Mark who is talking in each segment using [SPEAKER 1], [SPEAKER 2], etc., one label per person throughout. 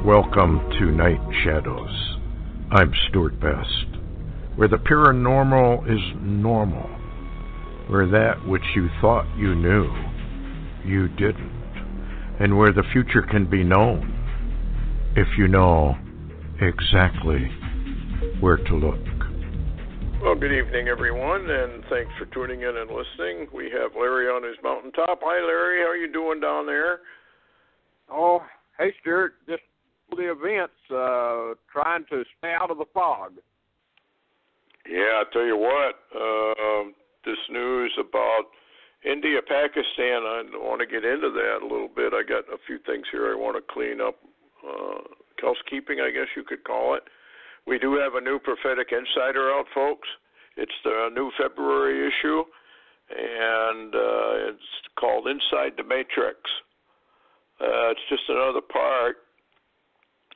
[SPEAKER 1] Welcome to Night Shadows. I'm Stewart Best, where the paranormal is normal, where that which you thought you knew, you didn't, and where the future can be known if you know exactly where to look.
[SPEAKER 2] Well, good evening, everyone, and thanks for tuning in and listening. We have Larry on his mountaintop. Hi, Larry. How are you doing down there?
[SPEAKER 3] Oh, hey, Stewart. Just the events, trying to stay out of the fog.
[SPEAKER 2] Yeah, I'll tell you what, this news about India, Pakistan, I want to get into that a little bit. I got a few things here I want to clean up, housekeeping, I guess you could call it. We do have a new Prophetic Insider out, folks. It's the new February issue, and it's called Inside the Matrix. It's just another part,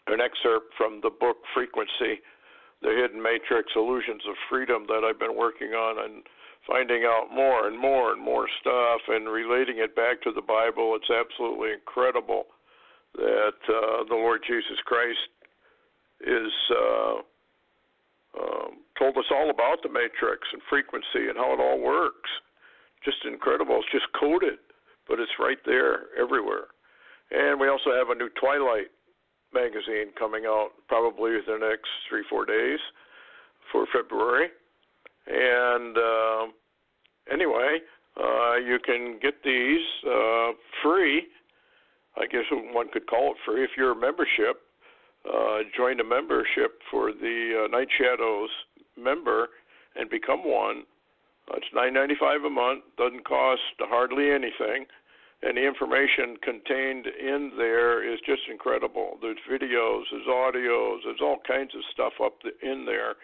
[SPEAKER 2] an excerpt from the book Frequency, The Hidden Matrix, Illusions of Freedom, that I've been working on and finding out more and more and more stuff and relating it back to the Bible. It's absolutely incredible that the Lord Jesus Christ is told us all about the Matrix and frequency and how it all works. Just incredible. It's just coded, but it's right there everywhere. And we also have a new Twilight magazine coming out probably within the next 3-4 days for February. And anyway, you can get these free. I guess one could call it free if you're a membership. Join a membership for the Night Shadows member and become one. It's $9.95 a month. Doesn't cost hardly anything. And the information contained in there is just incredible. There's videos, there's audios, there's all kinds of stuff in there.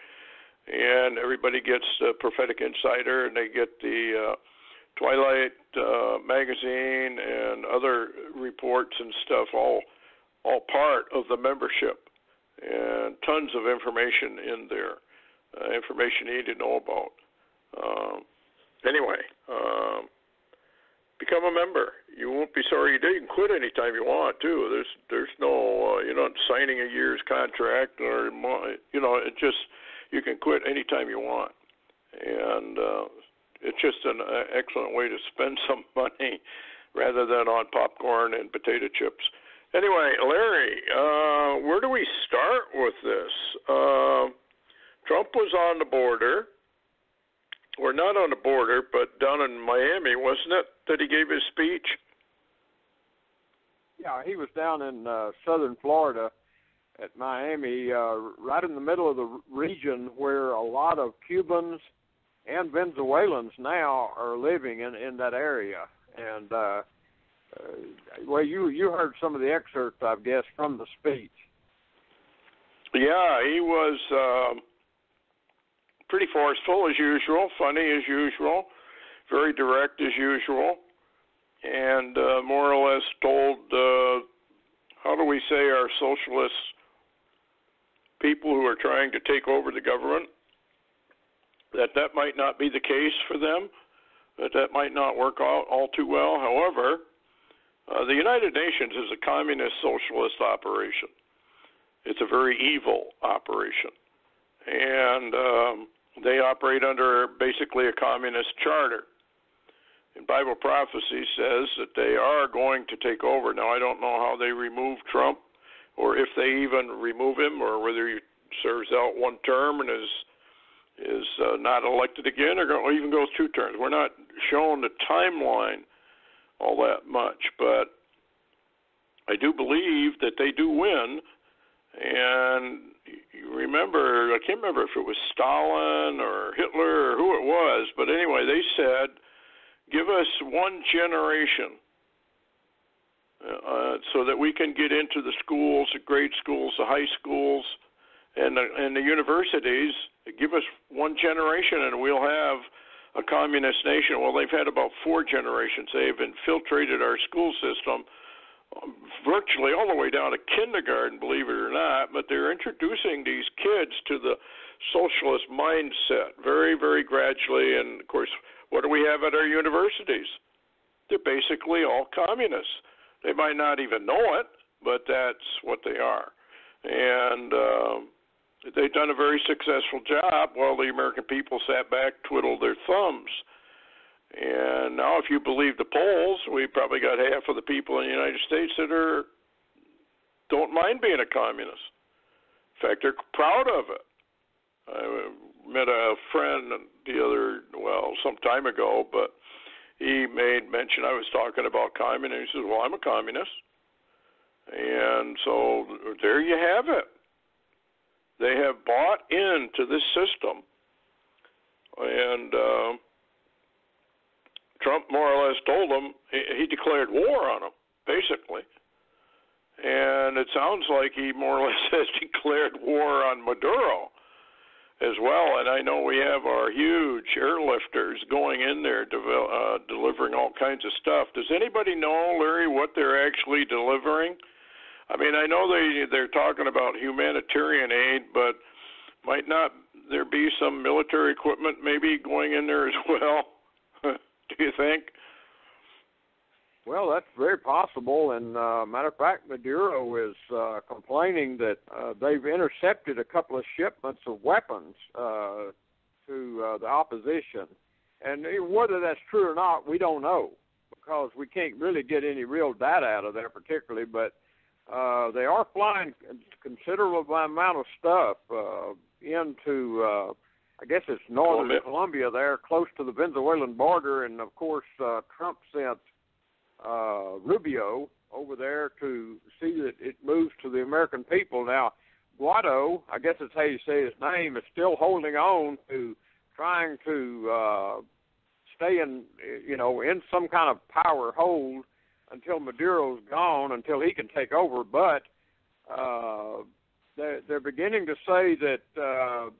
[SPEAKER 2] And everybody gets the Prophetic Insider, and they get the Twilight magazine and other reports and stuff, all part of the membership. And tons of information in there, information you need to know about. Anyway, become a member. You won't be sorry you did. You can quit anytime you want, too. There's no, you're not signing a year's contract or, it just, you can quit anytime you want. And it's just an excellent way to spend some money rather than on popcorn and potato chips. Anyway, Larry, where do we start with this? Trump was on the border. Or not on the border, but down in Miami, wasn't it, that he gave his speech?
[SPEAKER 3] Yeah, he was down in southern Florida at Miami, right in the middle of the region where a lot of Cubans and Venezuelans now are living in that area. And, well, you heard some of the excerpts, I guess, from the speech.
[SPEAKER 2] Yeah, he was pretty forceful as usual, funny as usual, very direct as usual, and more or less told, how do we say, our socialist people who are trying to take over the government, that might not be the case for them, that might not work out all too well. However, the United Nations is a communist socialist operation. It's a very evil operation. And they operate under basically a communist charter. And Bible prophecy says that they are going to take over. Now, I don't know how they remove Trump, or if they even remove him, or whether he serves out one term and is not elected again, or even goes 2 terms. We're not shown the timeline all that much, but I do believe that they do win. And you remember, I can't remember if it was Stalin or Hitler or who it was, but anyway, they said, give us 1 generation so that we can get into the schools, the grade schools, the high schools, and the universities. Give us 1 generation and we'll have a communist nation. Well, they've had about 4 generations. They've infiltrated our school system virtually all the way down to kindergarten, believe it or not, but they're introducing these kids to the socialist mindset very, very gradually. And, of course, what do we have at our universities? They're basically all communists. They might not even know it, but that's what they are. And they've done a very successful job while the American people sat back, twiddled their thumbs. And now, if you believe the polls, we probably got half of the people in the United States that don't mind being a communist. In fact, they're proud of it. I met a friend some time ago, but he made mention, I was talking about communism. He says, well, I'm a communist. And so there you have it. They have bought into this system. And Trump more or less told them, he declared war on them, basically. And it sounds like he more or less has declared war on Maduro as well. And I know we have our huge airlifters going in there delivering all kinds of stuff. Does anybody know, Larry, what they're actually delivering? I mean, I know they're talking about humanitarian aid, but might not there be some military equipment maybe going in there as well? Do you think?
[SPEAKER 3] Well, that's very possible, and matter of fact, Maduro is complaining that they've intercepted a couple of shipments of weapons to the opposition. And whether that's true or not, we don't know, because we can't really get any real data out of there particularly, but they are flying a considerable amount of stuff into, I guess it's northern Colombia there, close to the Venezuelan border, and of course Trump sent Rubio over there to see that it moves to the American people. Now, Guaido, I guess that's how you say his name, is still holding on to trying to stay in some kind of power hold until Maduro's gone, until he can take over. But they're beginning to say that the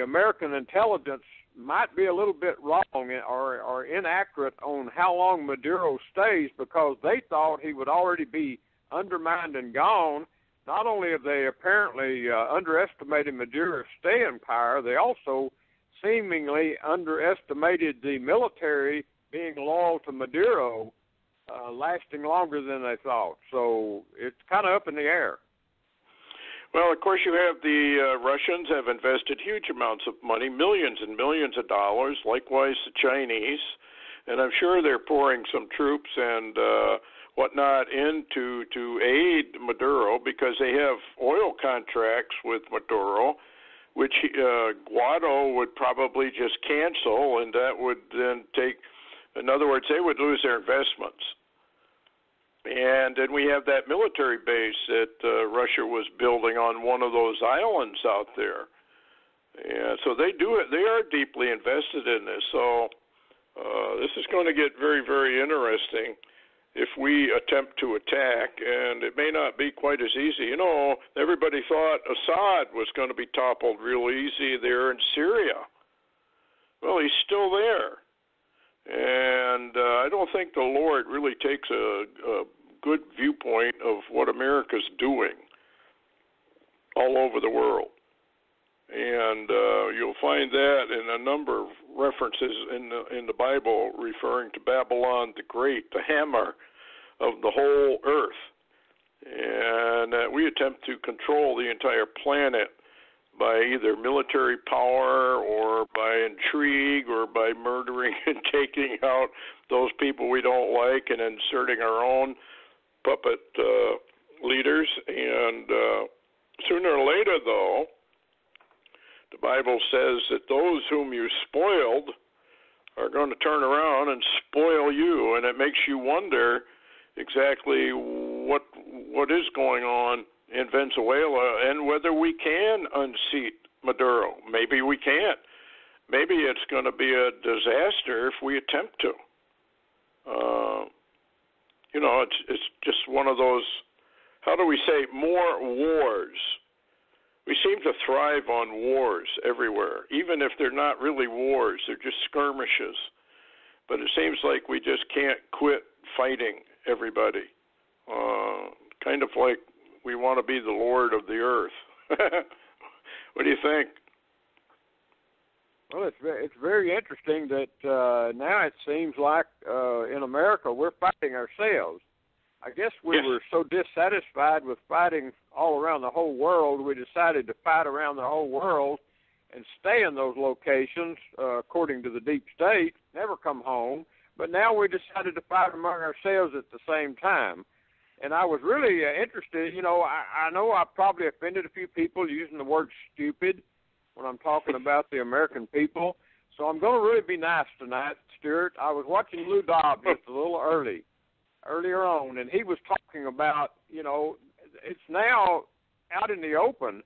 [SPEAKER 3] American intelligence might be a little bit wrong or inaccurate on how long Maduro stays, because they thought he would already be undermined and gone. Not only have they apparently underestimated Maduro's staying power, they also seemingly underestimated the military being loyal to Maduro lasting longer than they thought. So it's kind of up in the air.
[SPEAKER 2] Well, of course, you have the Russians have invested huge amounts of money, millions and millions of dollars, likewise the Chinese, and I'm sure they're pouring some troops and whatnot in to aid Maduro, because they have oil contracts with Maduro, which Guaido would probably just cancel, and that would then take, in other words, they would lose their investments. And then we have that military base that Russia was building on one of those islands out there. And so they are deeply invested in this. So this is going to get very, very interesting if we attempt to attack, and it may not be quite as easy. You know, everybody thought Assad was going to be toppled real easy there in Syria. Well, he's still there. And I don't think the Lord really takes a good viewpoint of what America's doing all over the world. And you'll find that in a number of references in the Bible referring to Babylon the Great, the hammer of the whole earth. And we attempt to control the entire planet by either military power or by intrigue or by murdering and taking out those people we don't like and inserting our own puppet leaders. And sooner or later, though, the Bible says that those whom you spoiled are going to turn around and spoil you, and it makes you wonder exactly what is going on in Venezuela and whether we can unseat Maduro. Maybe we can't. Maybe it's going to be a disaster if we attempt to. It's just one of those, how do we say, more wars. We seem to thrive on wars everywhere, even if they're not really wars, they're just skirmishes. But it seems like we just can't quit fighting everybody. Kind of like we want to be the Lord of the earth. What do you think?
[SPEAKER 3] Well, it's very interesting that now it seems like in America we're fighting ourselves. I guess we were so dissatisfied with fighting all around the whole world, we decided to fight around the whole world and stay in those locations, according to the deep state, never come home. But now we decided to fight among ourselves at the same time. And I was really interested, I know I probably offended a few people using the word stupid when I'm talking about the American people. So I'm going to really be nice tonight, Stewart. I was watching Lou Dobbs just a little earlier on, and he was talking about, it's now out in the open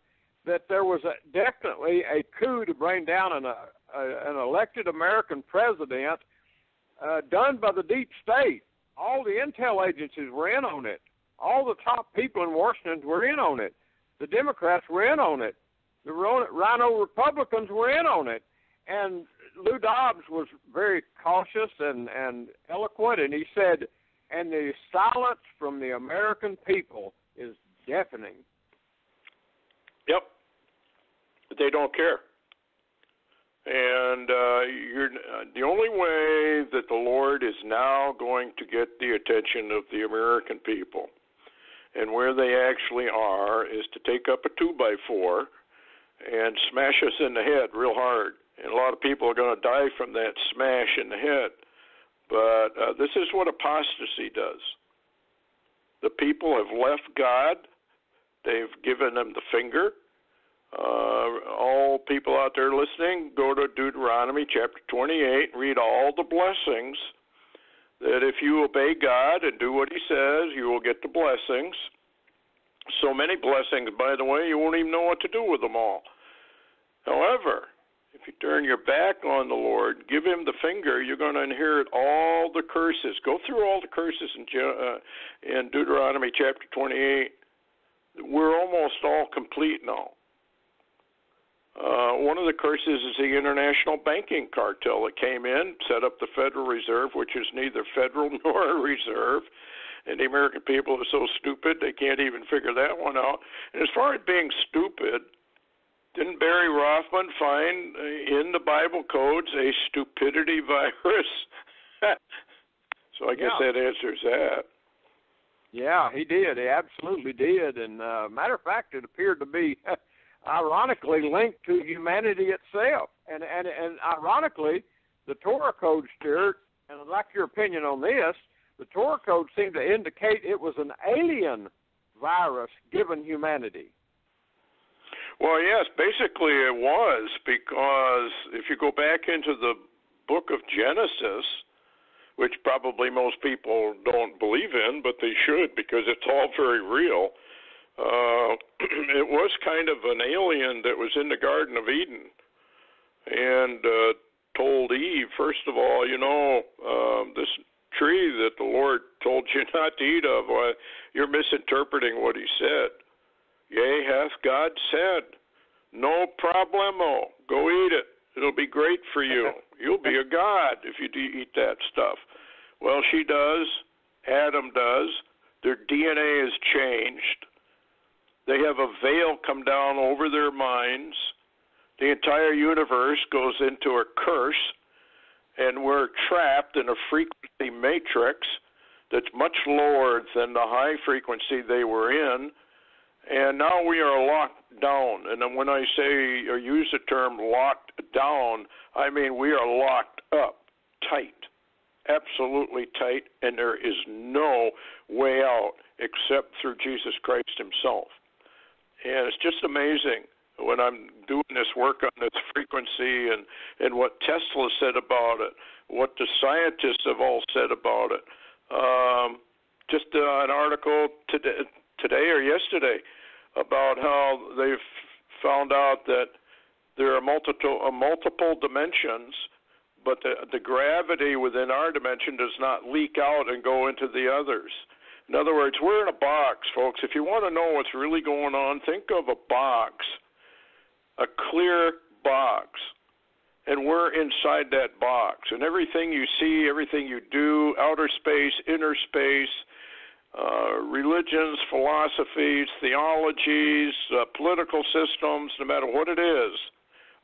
[SPEAKER 3] that there was definitely a coup to bring down an elected American president done by the deep state. All the intel agencies were in on it. All the top people in Washington were in on it. The Democrats were in on it. The Rhino Republicans were in on it. And Lou Dobbs was very cautious and eloquent, and he said, and the silence from the American people is deafening.
[SPEAKER 2] Yep. They don't care. And the only way that the Lord is now going to get the attention of the American people and where they actually are is to take up a 2x4 and smash us in the head real hard. And a lot of people are going to die from that smash in the head. But this is what apostasy does. The people have left God. They've given them the finger. All people out there listening, go to Deuteronomy chapter 28 and read all the blessings that if you obey God and do what he says, you will get the blessings. So many blessings, by the way, you won't even know what to do with them all. However, if you turn your back on the Lord, give him the finger, you're going to inherit all the curses. Go through all the curses in Deuteronomy chapter 28. We're almost all complete now. One of the curses is the international banking cartel that came in, set up the Federal Reserve, which is neither federal nor a reserve. And the American people are so stupid they can't even figure that one out. And as far as being stupid, didn't Barry Rothman find in the Bible codes a stupidity virus? So I guess that answers that.
[SPEAKER 3] Yeah, he did. He absolutely did. And matter of fact, it appeared to be ironically linked to humanity itself. And ironically, the Torah code, Stewart, and I'd like your opinion on this, the Torah code seemed to indicate it was an alien virus given humanity.
[SPEAKER 2] Well, yes, basically it was, because if you go back into the book of Genesis, which probably most people don't believe in, but they should because it's all very real, it was kind of an alien that was in the Garden of Eden and told Eve, first of all, this tree that the Lord told you not to eat of, you're misinterpreting what he said. Yea, hath God said, no problemo, go eat it. It'll be great for you. You'll be a god if you eat that stuff. Well, she does. Adam does. Their DNA is changed. They have a veil come down over their minds. The entire universe goes into a curse, and we're trapped in a frequency matrix that's much lower than the high frequency they were in. And now we are locked down. And then when I say or use the term locked down, I mean we are locked up tight, absolutely tight, and there is no way out except through Jesus Christ himself. And it's just amazing when I'm doing this work on this frequency and what Tesla said about it, what the scientists have all said about it. Just an article today or yesterday about how they've found out that there are multiple dimensions, but the gravity within our dimension does not leak out and go into the others. In other words, we're in a box, folks. If you want to know what's really going on, think of a box, a clear box, and we're inside that box. And everything you see, everything you do, outer space, inner space, religions, philosophies, theologies, political systems, no matter what it is,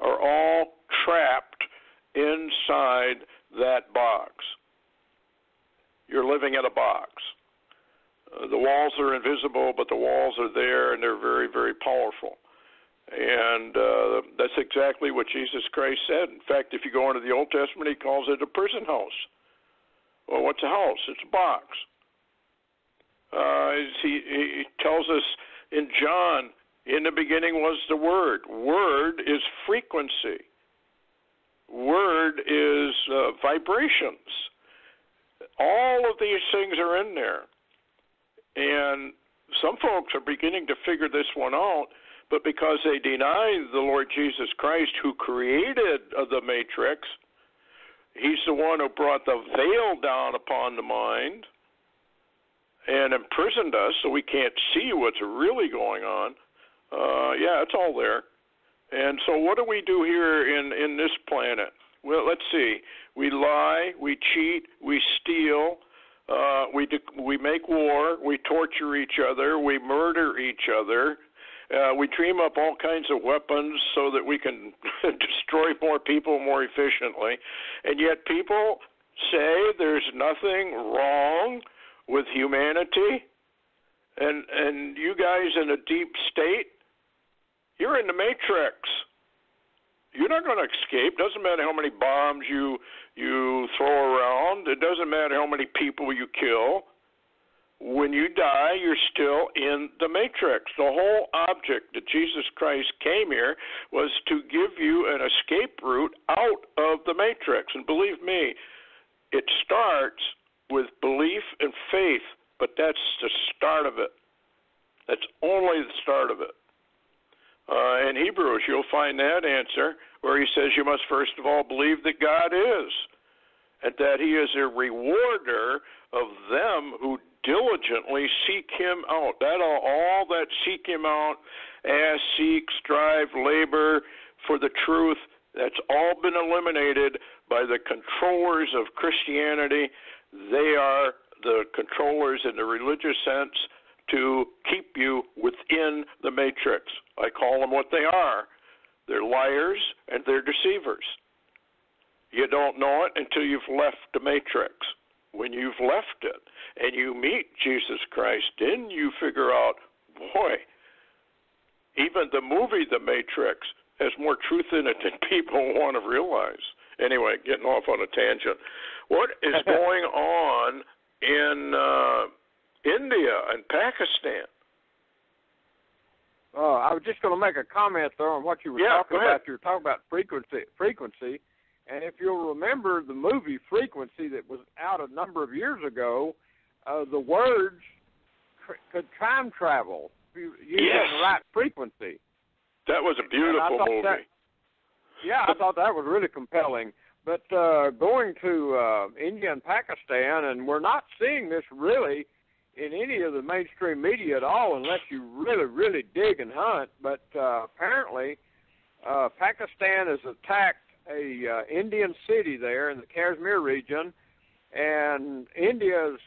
[SPEAKER 2] are all trapped inside that box. You're living in a box. The walls are invisible, but the walls are there, and they're very, very powerful. And that's exactly what Jesus Christ said. In fact, if you go into the Old Testament, he calls it a prison house. Well, what's a house? It's a box. He tells us in John, in the beginning was the Word. Word is frequency. Word is vibrations. All of these things are in there. And some folks are beginning to figure this one out, but because they deny the Lord Jesus Christ who created the matrix, he's the one who brought the veil down upon the mind and imprisoned us so we can't see what's really going on. It's all there. And so what do we do here in this planet? Well, let's see. We lie, we cheat, we steal, we make war, we torture each other, we murder each other. We dream up all kinds of weapons so that we can destroy more people more efficiently. And yet people say there's nothing wrong with humanity. And you guys in a deep state, you're in the matrix. You're not going to escape. Doesn't matter how many bombs you throw around. It doesn't matter how many people you kill. When you die, you're still in the matrix. The whole object that Jesus Christ came here was to give you an escape route out of the matrix. And believe me, it starts with belief and faith, but that's the start of it. That's only the start of it. In Hebrews, you'll find that answer where he says you must first of all believe that God is, and that he is a rewarder of them who diligently seek him out. All that seek him out, ask, seek, strive, labor for the truth, that's all been eliminated by the controllers of Christianity. They are the controllers in the religious sense to keep you within the matrix. I call them what they are. They're liars and they're deceivers. You don't know it until you've left the matrix. When you've left it and you meet Jesus Christ, then you figure out, boy, even the movie The Matrix has more truth in it than people want to realize. Anyway, getting off on a tangent. What is going on in India and Pakistan?
[SPEAKER 3] I was just going to make a comment there on what you were talking about. You were talking about frequency. And if you'll remember the movie Frequency that was out a number of years ago, the words could time travel using the right frequency.
[SPEAKER 2] That was a beautiful movie.
[SPEAKER 3] I thought that was really compelling. But going to India and Pakistan, and we're not seeing this really in any of the mainstream media at all unless you really, really dig and hunt. But apparently Pakistan has attacked a Indian city there in the Kashmir region, and India's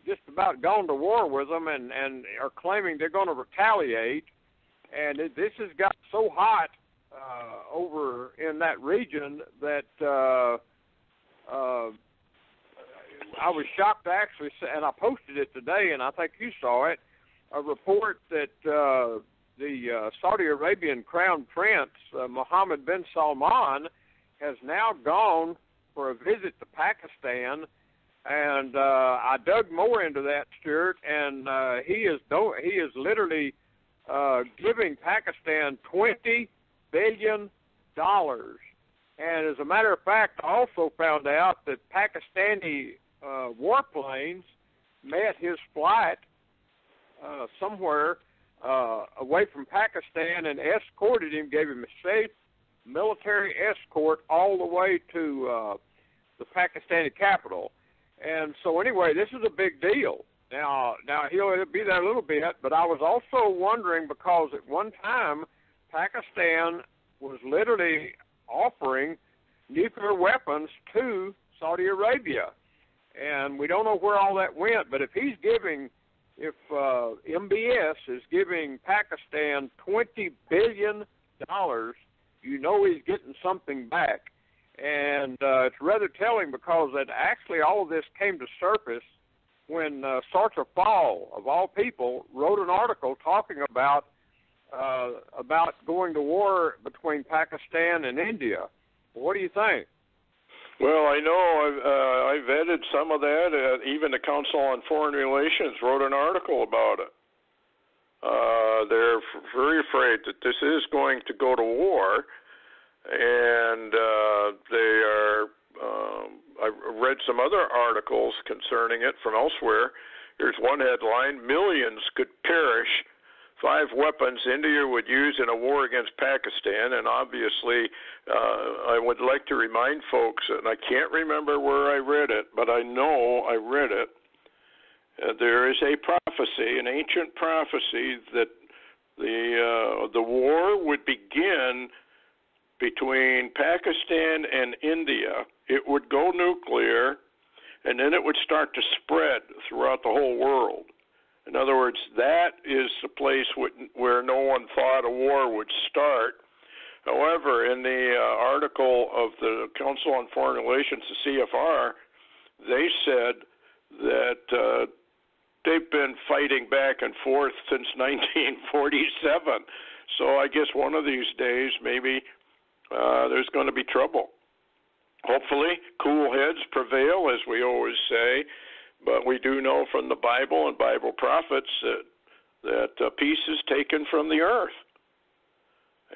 [SPEAKER 3] just about gone to war with them and are claiming they're going to retaliate. And this has got so hot over in that region that I was shocked to actually say, and I posted it today, and I think you saw it, a report that the Saudi Arabian Crown Prince, Mohammed bin Salman, has now gone for a visit to Pakistan, and I dug more into that, Stewart, and he is literally giving Pakistan $20 billion. And as a matter of fact, I also found out that Pakistani warplanes met his flight somewhere away from Pakistan and escorted him, gave him a safe military escort all the way to the Pakistani capital. And so anyway, this is a big deal. Now he'll be there a little bit, but I was also wondering because at one time Pakistan was literally offering nuclear weapons to Saudi Arabia. And we don't know where all that went, but if MBS is giving Pakistan $20 billion, you know he's getting something back. And it's rather telling because that actually all of this came to surface when Sartre, of all people, wrote an article talking about going to war between Pakistan and India. What do you think?
[SPEAKER 2] Well, I know I vetted some of that. Even the Council on Foreign Relations wrote an article about it. They're very afraid that this is going to go to war, and they are. I read some other articles concerning it from elsewhere. Here's one headline: millions could perish. 5 weapons India would use in a war against Pakistan. And obviously, I would like to remind folks, and I can't remember where I read it, but I know I read it. There is a prophecy, an ancient prophecy, that the war would begin between Pakistan and India. It would go nuclear, and then it would start to spread throughout the whole world. In other words, that is the place where no one thought a war would start. However, in the article of the Council on Foreign Relations, the CFR, they said that they've been fighting back and forth since 1947. So I guess one of these days maybe there's going to be trouble. Hopefully, cool heads prevail, as we always say. But we do know from the Bible and Bible prophets that peace is taken from the earth.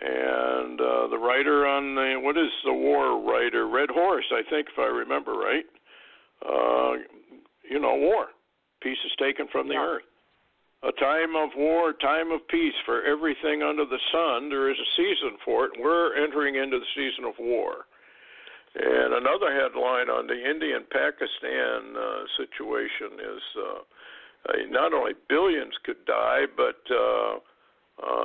[SPEAKER 2] And the writer on what is the war writer? Red Horse, I think, if I remember right. War. Peace is taken from the earth. A time of war, time of peace for everything under the sun. There is a season for it. We're entering into the season of war. And another headline on the Indian-Pakistan situation is not only billions could die, but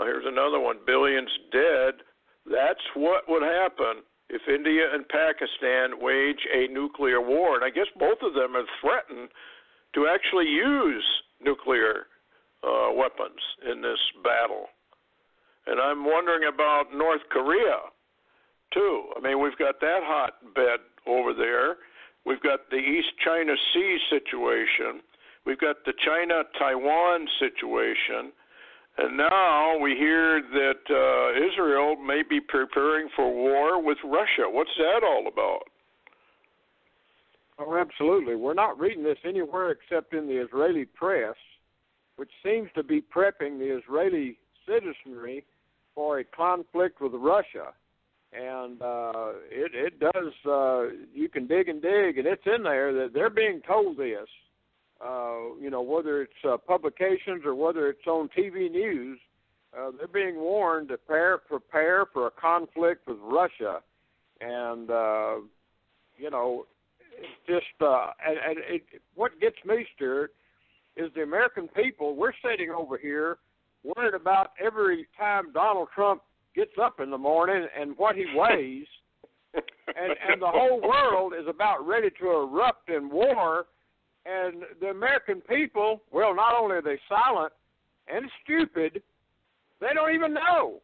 [SPEAKER 2] here's another one, billions dead. That's what would happen if India and Pakistan wage a nuclear war. And I guess both of them have threatened to actually use nuclear weapons in this battle. And I'm wondering about North Korea, too. I mean, we've got that hotbed over there. We've got the East China Sea situation. We've got the China-Taiwan situation. And now we hear that Israel may be preparing for war with Russia. What's that all about?
[SPEAKER 3] Oh, absolutely. We're not reading this anywhere except in the Israeli press, which seems to be prepping the Israeli citizenry for a conflict with Russia. And it does, you can dig and dig, and it's in there that they're being told this, whether it's publications or whether it's on TV news, they're being warned to prepare for a conflict with Russia. And, it's just, what gets me, Stewart, is the American people, we're sitting over here worried about every time Donald Trump gets up in the morning and what he weighs, and the whole world is about ready to erupt in war, and the American people, well, not only are they silent and stupid, they don't even know.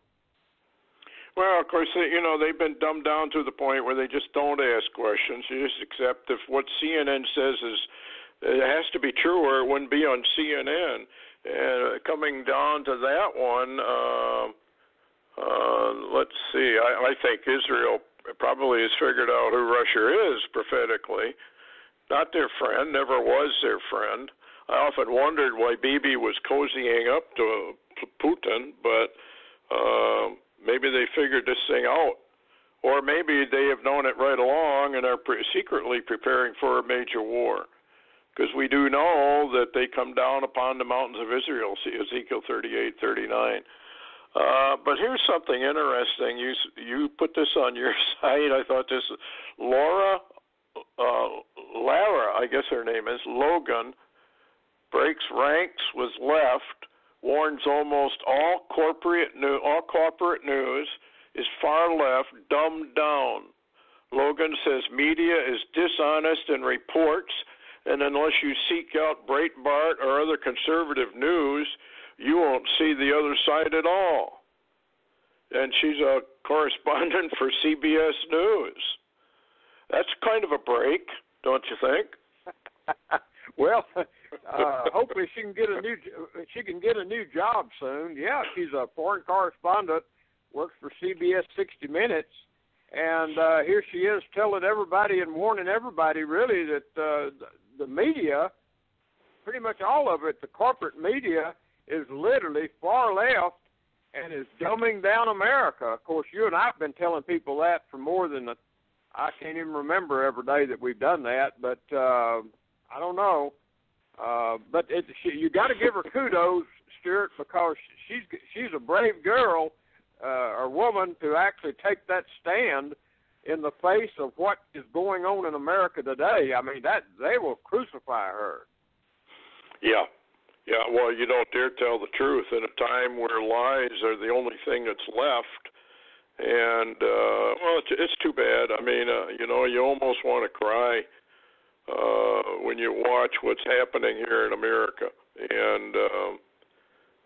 [SPEAKER 2] Well, of course, they've been dumbed down to the point where they just don't ask questions. You just accept if what CNN says it has to be true, or it wouldn't be on CNN. And coming down to that one, let's see. I think Israel probably has figured out who Russia is prophetically. Not their friend, never was their friend. I often wondered why Bibi was cozying up to Putin, but maybe they figured this thing out. Or maybe they have known it right along and are secretly preparing for a major war. Because we do know that they come down upon the mountains of Israel, Ezekiel 38:39. But here's something interesting. You put this on your site. I thought this, Lara, I guess her name is, Logan, breaks ranks with left, warns almost all corporate news is far left, dumbed down. Logan says media is dishonest in reports, and unless you seek out Breitbart or other conservative news, you won't see the other side at all. And she's a correspondent for CBS News. That's kind of a break, don't you think?
[SPEAKER 3] Well, hopefully she can get a new job soon. Yeah, she's a foreign correspondent, works for CBS 60 Minutes, and here she is telling everybody and warning everybody really that the media, pretty much all of it, the corporate media, is literally far left and is dumbing down America. Of course, you and I have been telling people that for more than I can't even remember every day that we've done that, but I don't know. But you got to give her kudos, Stewart, because she's a brave girl or woman to actually take that stand in the face of what is going on in America today. I mean, that they will crucify her.
[SPEAKER 2] Yeah. Yeah, well, you don't dare tell the truth in a time where lies are the only thing that's left. And, well, it's too bad. I mean, you almost want to cry when you watch what's happening here in America. And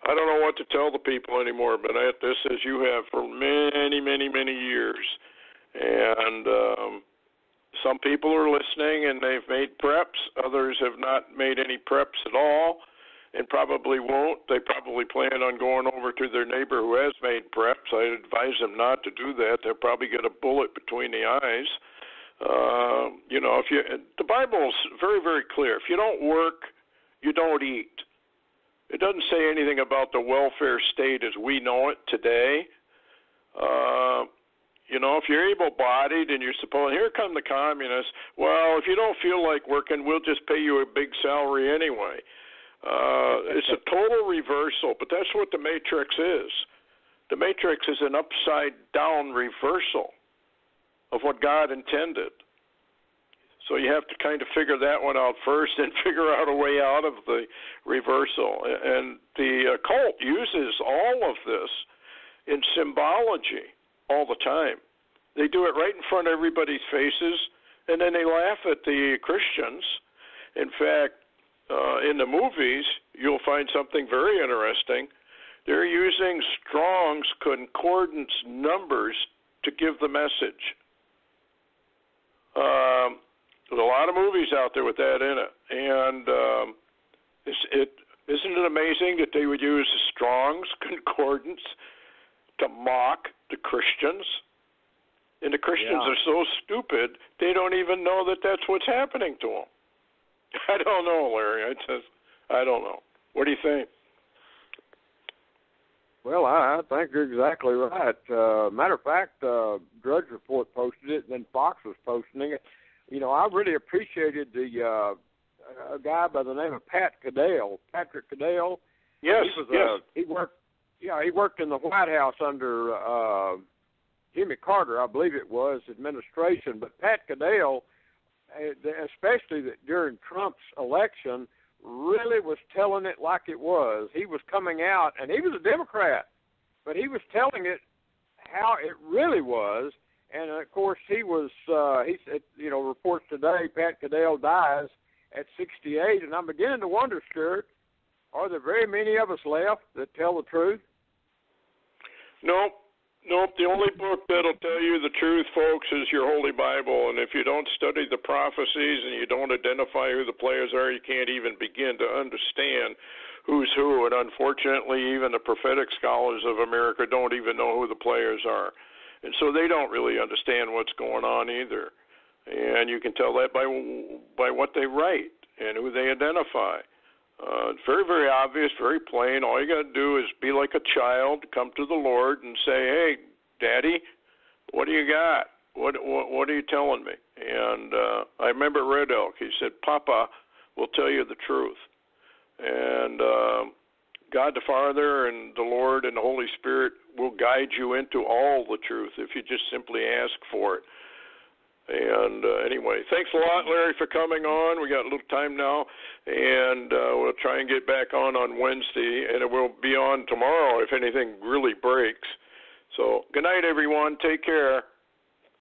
[SPEAKER 2] I don't know what to tell the people anymore, but this, as you have for many, many, many years. And some people are listening, and they've made preps. Others have not made any preps at all and probably won't. They probably plan on going over to their neighbor who has made preps. I advise them not to do that. They'll probably get a bullet between the eyes. The Bible is very, very clear. If you don't work, you don't eat. It doesn't say anything about the welfare state as we know it today. If you're able-bodied and you're supposed, here come the communists, well, if you don't feel like working, we'll just pay you a big salary anyway. It's a total reversal, but that's what the Matrix is. The Matrix is an upside-down reversal of what God intended. So you have to kind of figure that one out first and figure out a way out of the reversal. And the occult uses all of this in symbology all the time. They do it right in front of everybody's faces, and then they laugh at the Christians. In fact, in the movies, you'll find something very interesting. They're using Strong's concordance numbers to give the message. There's a lot of movies out there with that in it. And isn't it amazing that they would use Strong's concordance to mock the Christians? And the Christians are so stupid, they don't even know that that's what's happening to them. I don't know, Larry. I don't know. What do you think?
[SPEAKER 3] Well, I think you're exactly right. Matter of fact, Drudge Report posted it, and then Fox was posting it. I really appreciated a guy by the name of Patrick Cadell.
[SPEAKER 2] Yes,
[SPEAKER 3] He worked in the White House under Jimmy Carter, I believe it was, administration. But Pat Cadell, especially during Trump's election, really was telling it like it was. He was coming out, and he was a Democrat, but he was telling it how it really was. And, of course, he said, reports today, Pat Cadell dies at 68. And I'm beginning to wonder, Stewart, are there very many of us left that tell the truth?
[SPEAKER 2] Nope. The only book that'll tell you the truth, folks, is your Holy Bible. And if you don't study the prophecies and you don't identify who the players are, you can't even begin to understand who's who. And unfortunately, even the prophetic scholars of America don't even know who the players are. And so they don't really understand what's going on either. And you can tell that by what they write and who they identify. It's very, very obvious, very plain. All you got to do is be like a child, come to the Lord and say, hey, Daddy, what do you got? What are you telling me? And I remember Red Elk. He said, Papa will tell you the truth. And God the Father and the Lord and the Holy Spirit will guide you into all the truth if you just simply ask for it. And anyway, thanks a lot, Larry, for coming on. We got a little time now, and we'll try and get back on Wednesday, and it will be on tomorrow if anything really breaks. So good night, everyone. Take care.